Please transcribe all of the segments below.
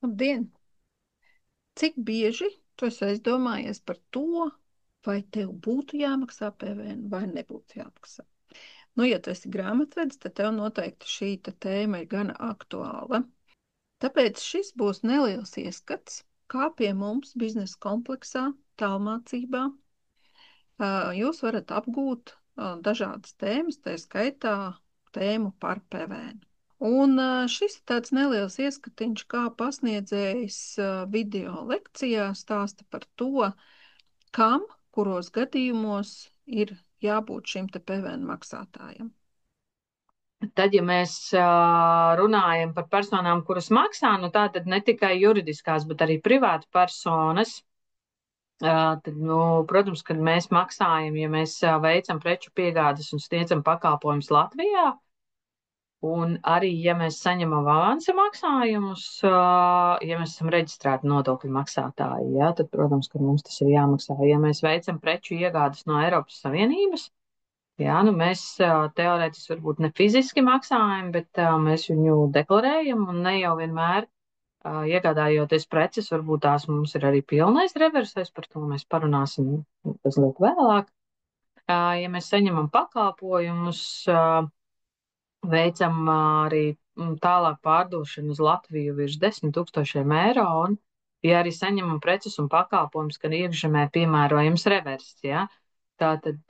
Labdien! Cik bieži tu esi aizdomājies par to, vai tev būtu jāmaksā PVN vai nebūtu jāmaksā? Nu, ja tu esi grāmatvedis, tad tev noteikti šī tēma ir gana aktuāla. Tāpēc šis būs neliels ieskats, kā pie mums biznesa kompleksā, tālmācībā, jūs varat apgūt dažādas tēmas, tā skaitā tēmu par PVN. Un šis ir tāds neliels ieskatiņš, kā pasniedzējs video lekcijā stāsta par to, kam, kuros gadījumos ir jābūt šim te PVN maksātājam. Tad, ja mēs runājam par personām, kuras maksā, nu tā tad ne tikai juridiskās, bet arī privātu personas, tad, nu, protams, kad mēs maksājam, ja mēs veicam preču piegādes un sniedzam pakalpojumus Latvijā, un arī, ja mēs saņemam avansa maksājumus, ja mēs esam reģistrēti nodokļu maksātāji, ja, tad, protams, ka mums tas ir jāmaksā. Ja mēs veicam preču iegādes no Eiropas Savienības, jā, nu mēs teorētiski varbūt ne fiziski maksājam, bet mēs viņu deklarējam un ne jau vienmēr iegādājoties preces, varbūt tās mums ir arī pilnais reversais, par to mēs parunāsim mazliet vēlāk. Ja mēs saņemam pakalpojumus, veicam arī tālāk pārdošanu uz Latviju virs 10 000 eiro, un ja arī saņemam preces un pakalpojumus, kad iekšzemē piemērojams reverss, ja, tātad,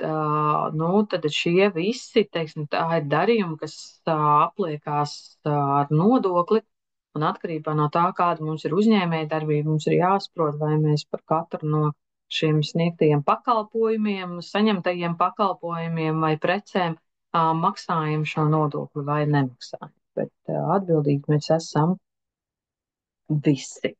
nu, tad šie visi, teiksim, tā ir darījumi, kas apliekās ar nodokli, un atkarībā no tā, kāda mums ir uzņēmēja darbība, mums ir jāsaprot, vai mēs par katru no šiem sniegtajiem pakalpojumiem, saņemtajiem pakalpojumiem vai precēm maksājam šo nodokli vai nemaksājam. Bet atbildīgi mēs esam visi.